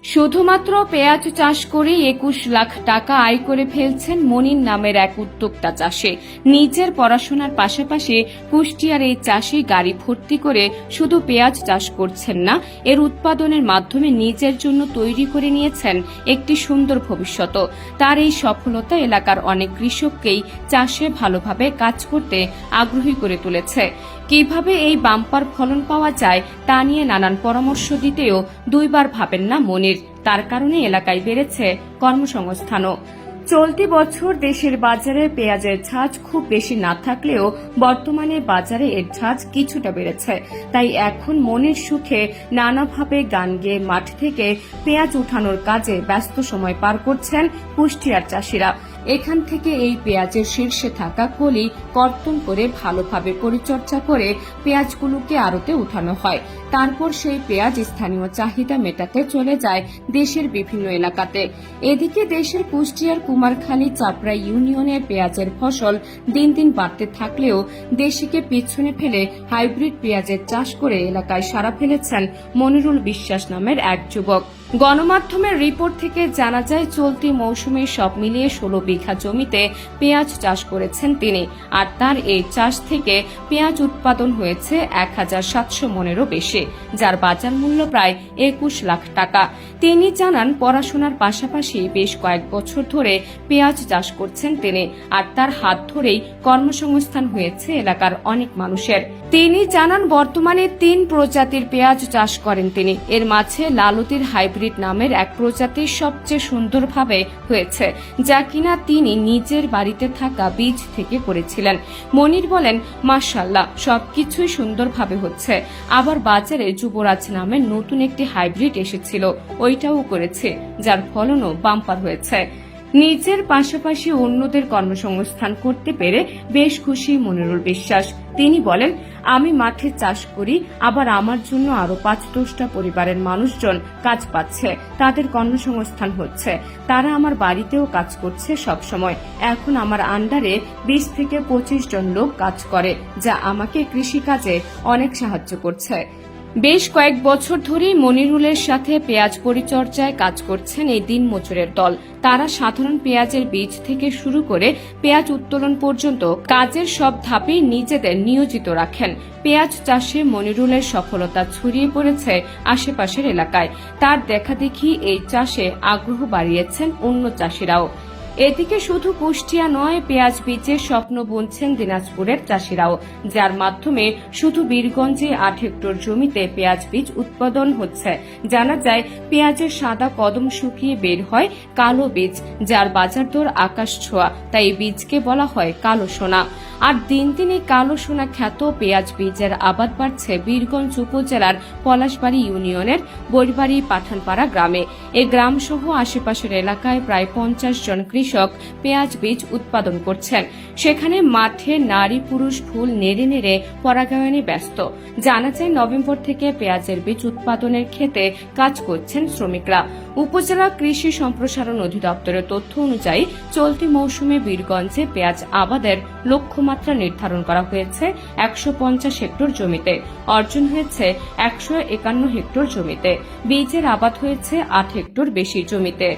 শুধুমাত্র পেঁয়াজ চাষ করে ২১ লাখ টাকা আয় করে ফেলছেন মনির নামের এক উদ্যোক্তা চাষি। নিজের পড়াশোনার পাশাপাশি কুষ্টিয়ার এই চাষি গাড়ি ভর্তি করে শুধু পেঁয়াজ চাষ করছেন না, এর উৎপাদনের মাধ্যমে নিজের জন্য তৈরি করে নিয়েছেন একটি সুন্দর ভবিষ্যৎ। তার এই সফলতা এলাকার অনেক কৃষককেই চাষে ভালোভাবে কাজ করতে আগ্রহী করে তুলেছে। কিভাবে এই বাম্পার ফলন পাওয়া যায় তা নিয়ে নানান পরামর্শ দিতেও দুইবার ভাবেন না মনির। তার কারণে এলাকায় বেড়েছে কর্মসংস্থানও। চলতি বছর দেশের বাজারে পেঁয়াজের ঝাঁজ খুব বেশি না থাকলেও বর্তমানে বাজারে এর ঝাঁজ কিছুটা বেড়েছে। তাই এখন মনের সুখে নানাভাবে গান গেয়ে মাঠ থেকে পেঁয়াজ উঠানোর কাজে ব্যস্ত সময় পার করছেন কুষ্টিয়ার চাষিরা। এখান থেকে এই পেঁয়াজের শীর্ষে থাকা কলি কর্তন করে ভালোভাবে পরিচর্যা করে পেঁয়াজগুলোকে আড়তে উঠানো হয়। তারপর সেই পেঁয়াজ স্থানীয় চাহিদা মেটাতে চলে যায় দেশের বিভিন্ন এলাকাতে। এদিকে দেশের কুষ্টিয়ার কুমারখালী চাপড়া ইউনিয়নে পেঁয়াজের ফসল দিন দিন বাড়তে থাকলেও দেশিকে পিছনে ফেলে হাইব্রিড পেঁয়াজের চাষ করে এলাকায় সাড়া ফেলেছেন মনিরুল বিশ্বাস নামের এক যুবক। গণমাধ্যমের রিপোর্ট থেকে জানা যায় চলতি মৌসুমে সব মিলিয়ে ১৬ বিঘা জমিতে পেঁয়াজ চাষ করেছেন তিনি। আর তার এই চাষ থেকে পেঁয়াজ উৎপাদন হয়েছে ১,৭০০ মনেরও বেশি, যার বাজার মূল্য প্রায় ২১ লাখ টাকা। তিনি জানান পড়াশোনার পাশাপাশি বেশ কয়েক বছর ধরে পেঁয়াজ চাষ করছেন তিনি, আর তার হাত ধরেই কর্মসংস্থান হয়েছে এলাকার অনেক মানুষের। তিনি জানান বর্তমানে ৩ প্রজাতির পেঁয়াজ চাষ করেন তিনি। এর মাঝে লালতির হাইব্রিড নামের এক প্রজাতি সবচেয়ে সুন্দরভাবে হয়েছে, যা কিনা তিনি নিজের বাড়িতে থাকা বীজ থেকে করেছিলেন। মনির বলেন, মাশাআল্লাহ সবকিছুই সুন্দরভাবে হচ্ছে। আবার বাজারে যুবরাজ নামের নতুন একটি হাইব্রিড এসেছিল, ওইটাও করেছে, যার ফলনও বাম্পার হয়েছে। নিজের পাশাপাশি অন্যদের কর্মসংস্থান করতে পেরে বেশ খুশি মনিরুল বিশ্বাস। তিনি বলেন, আমি মাঠে চাষ করি, আবার আমার জন্য আরো ৫-১০টা পরিবারের মানুষজন কাজ পাচ্ছে, তাদের কর্মসংস্থান হচ্ছে। তারা আমার বাড়িতেও কাজ করছে সব সময়। এখন আমার আন্ডারে ২০ থেকে ২৫ জন লোক কাজ করে, যা আমাকে কৃষিকাজে অনেক সাহায্য করছে। বেশ কয়েক বছর ধরেই মনিরুলের সাথে পেঁয়াজ পরিচর্যায় কাজ করছেন এই দিনমজুরের দল। তারা সাধারণ পেঁয়াজের বীজ থেকে শুরু করে পেঁয়াজ উত্তোলন পর্যন্ত কাজের সব ধাপেই নিজেদের নিয়োজিত রাখেন। পেঁয়াজ চাষে মনিরুলের সফলতা ছড়িয়ে পড়েছে আশেপাশের এলাকায়। তার দেখাদেখি এই চাষে আগ্রহ বাড়িয়েছেন অন্য চাষিরাও। এদিকে শুধু কুষ্টিয়া নয়, পেঁয়াজ বীজের স্বপ্ন বুনছেন দিনাজপুরের চাষিরাও, যার মাধ্যমে শুধু বীরগঞ্জে ৮ হেক্টর জমিতে পেঁয়াজ বীজ উৎপাদন হচ্ছে। জানা যায় পেঁয়াজের সাদা কদম শুকিয়ে বের হয় কালো বীজ, যার বাজার দর আকাশ ছোঁয়া। তাই এই বীজকে বলা হয় কালো সোনা। আর দিন দিন এই কালো সোনা খ্যাত পেঁয়াজ বীজের আবাদ বাড়ছে বীরগঞ্জ উপজেলার পলাশবাড়ি ইউনিয়নের বৈরবাড়ি পাঠানপাড়া গ্রামে। এই গ্রাম সহ আশেপাশের এলাকায় প্রায় ৫০ জন কৃষক পেঁয়াজ বীজ উৎপাদন করছেন। সেখানে মাঠে নারী পুরুষ ফুল নেড়ে নেড়ে পরাগায়নে ব্যস্ত। জানা যায় নভেম্বর থেকে পেঁয়াজের বীজ উৎপাদনের ক্ষেত্রে কাজ করছেন শ্রমিকরা। উপজেলা কৃষি সম্প্রসারণ অধিদপ্তরের তথ্য অনুযায়ী চলতি মৌসুমে বীরগঞ্জে পেঁয়াজ আবাদের লক্ষ্যমাত্রা নির্ধারণ করা হয়েছে ১৫০ হেক্টর জমিতে। অর্জন হয়েছে ১৫১ হেক্টর জমিতে। বীজের আবাদ হয়েছে ৮ হেক্টর বেশি জমিতে।